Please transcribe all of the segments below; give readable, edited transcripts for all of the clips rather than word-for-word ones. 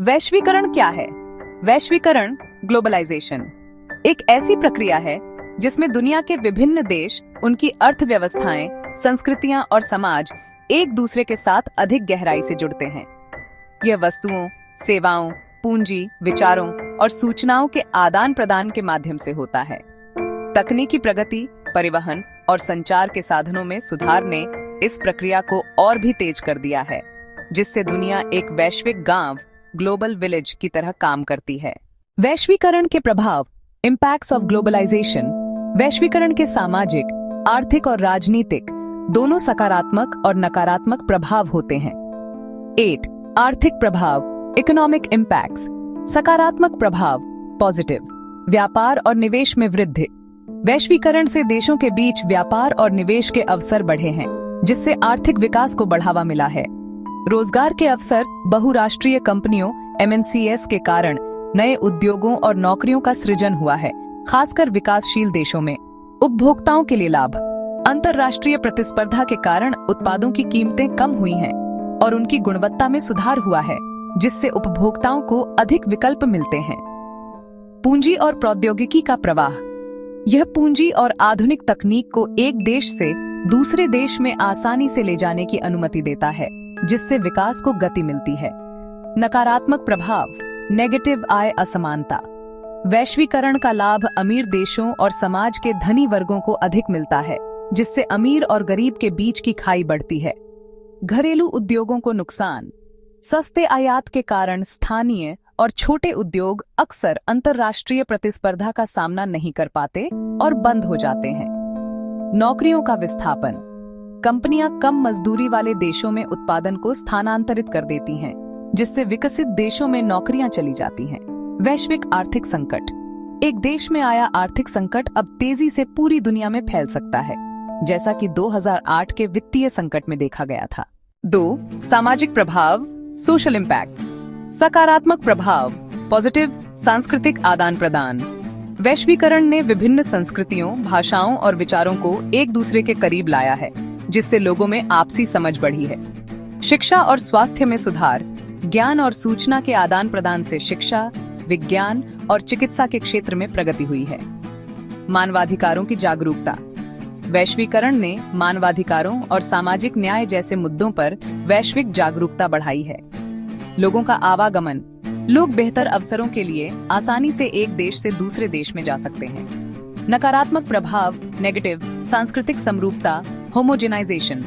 वैश्वीकरण क्या है? वैश्वीकरण, ग्लोबलाइजेशन, एक ऐसी प्रक्रिया है जिसमें दुनिया के विभिन्न देश, उनकी अर्थव्यवस्थाएं, संस्कृतियां और समाज एक दूसरे के साथ अधिक गहराई से जुड़ते हैं। यह वस्तुओं, सेवाओं, पूंजी, विचारों और सूचनाओं के आदान प्रदान के माध्यम से होता है। तकनीकी प्रगति, परिवहन और संचार के साधनों में सुधार ने इस प्रक्रिया को और भी तेज कर दिया है, जिससे दुनिया एक वैश्विक गांव, ग्लोबल विलेज की तरह काम करती है। वैश्वीकरण के प्रभाव, इम्पैक्ट्स ऑफ ग्लोबलाइजेशन। वैश्वीकरण के सामाजिक, आर्थिक और राजनीतिक दोनों सकारात्मक और नकारात्मक प्रभाव होते हैं। 8. आर्थिक प्रभाव, इकोनॉमिक इम्पैक्ट्स। सकारात्मक प्रभाव, पॉजिटिव, व्यापार और निवेश में वृद्धि। वैश्वीकरण से देशों के बीच व्यापार और निवेश के अवसर बढ़े हैं, जिससे आर्थिक विकास को बढ़ावा मिला है। रोजगार के अवसर, बहुराष्ट्रीय कंपनियों MNCs के कारण नए उद्योगों और नौकरियों का सृजन हुआ है, खासकर विकासशील देशों में। उपभोक्ताओं के लिए लाभ, अंतर्राष्ट्रीय प्रतिस्पर्धा के कारण उत्पादों की कीमतें कम हुई हैं और उनकी गुणवत्ता में सुधार हुआ है, जिससे उपभोक्ताओं को अधिक विकल्प मिलते हैं। पूंजी और प्रौद्योगिकी का प्रवाह, यह पूंजी और आधुनिक तकनीक को एक देश से दूसरे देश में आसानी से ले जाने की अनुमति देता है, जिससे विकास को गति मिलती है। नकारात्मक प्रभाव, नेगेटिव आय असमानता। वैश्वीकरण का लाभ अमीर देशों और समाज के धनी वर्गों को अधिक मिलता है, जिससे अमीर और गरीब के बीच की खाई बढ़ती है। घरेलू उद्योगों को नुकसान, सस्ते आयात के कारण स्थानीय और छोटे उद्योग अक्सर अंतर्राष्ट्रीय प्रतिस्पर्धा का सामना नहीं कर पाते और बंद हो जाते हैं। नौकरियों का विस्थापन, कंपनियां कम मजदूरी वाले देशों में उत्पादन को स्थानांतरित कर देती हैं, जिससे विकसित देशों में नौकरियां चली जाती हैं। वैश्विक आर्थिक संकट, एक देश में आया आर्थिक संकट अब तेजी से पूरी दुनिया में फैल सकता है, जैसा कि 2008 के वित्तीय संकट में देखा गया था। 2. सामाजिक प्रभाव, सोशल इम्पैक्ट्स। सकारात्मक प्रभाव, पॉजिटिव, सांस्कृतिक आदान प्रदान। वैश्वीकरण ने विभिन्न संस्कृतियों, भाषाओं और विचारों को एक दूसरे के करीब लाया है, जिससे लोगों में आपसी समझ बढ़ी है। शिक्षा और स्वास्थ्य में सुधार, ज्ञान और सूचना के आदान प्रदान से शिक्षा, विज्ञान और चिकित्सा के क्षेत्र में प्रगति हुई है। मानवाधिकारों की जागरूकता, वैश्वीकरण ने मानवाधिकारों और सामाजिक न्याय जैसे मुद्दों पर वैश्विक जागरूकता बढ़ाई है। लोगों का आवागमन, लोग बेहतर अवसरों के लिए आसानी से एक देश से दूसरे देश में जा सकते हैं। नकारात्मक प्रभाव, नेगेटिव, सांस्कृतिक समरूपता, होमोजेनाइजेशन।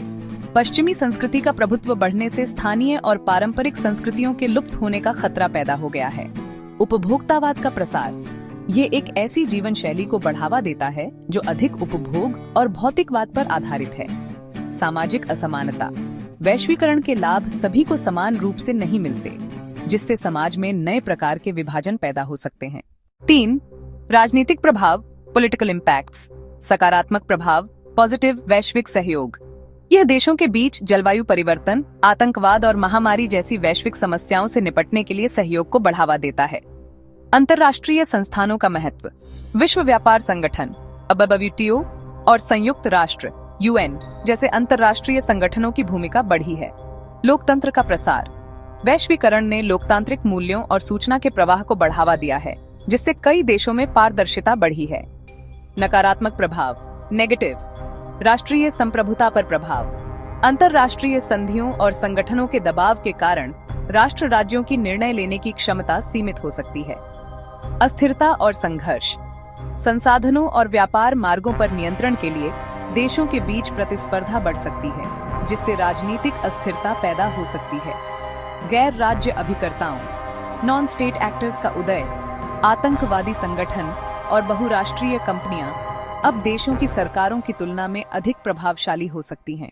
पश्चिमी संस्कृति का प्रभुत्व बढ़ने से स्थानीय और पारंपरिक संस्कृतियों के लुप्त होने का खतरा पैदा हो गया है। उपभोक्तावाद का प्रसार, ये एक ऐसी जीवन शैली को बढ़ावा देता है जो अधिक उपभोग और भौतिकवाद पर आधारित है। सामाजिक असमानता, वैश्वीकरण के लाभ सभी को समान रूप से नहीं मिलते, जिससे समाज में नए प्रकार के विभाजन पैदा हो सकते हैं। 3. राजनीतिक प्रभाव, पॉलिटिकल इम्पैक्ट्स। सकारात्मक प्रभाव, पॉजिटिव, वैश्विक सहयोग। यह देशों के बीच जलवायु परिवर्तन, आतंकवाद और महामारी जैसी वैश्विक समस्याओं से निपटने के लिए सहयोग को बढ़ावा देता है। अंतर्राष्ट्रीय संस्थानों का महत्व, विश्व व्यापार संगठन WTO और संयुक्त राष्ट्र UN जैसे अंतर्राष्ट्रीय संगठनों की भूमिका बढ़ी है। लोकतंत्र का प्रसार, वैश्वीकरण ने लोकतांत्रिक मूल्यों और सूचना के प्रवाह को बढ़ावा दिया है, जिससे कई देशों में पारदर्शिता बढ़ी है। नकारात्मक प्रभाव, नेगेटिव, राष्ट्रीय संप्रभुता पर प्रभाव। अंतर्राष्ट्रीय संधियों और संगठनों के दबाव के कारण राष्ट्र राज्यों की निर्णय लेने की क्षमता सीमित हो सकती है। अस्थिरता और संघर्ष, संसाधनों और व्यापार मार्गों पर नियंत्रण के लिए देशों के बीच प्रतिस्पर्धा बढ़ सकती है, जिससे राजनीतिक अस्थिरता पैदा हो सकती है। गैर राज्य अभिकर्ताओं, नॉन स्टेट एक्टर्स का उदय, आतंकवादी संगठन और बहुराष्ट्रीय कंपनियां अब देशों की सरकारों की तुलना में अधिक प्रभावशाली हो सकती हैं।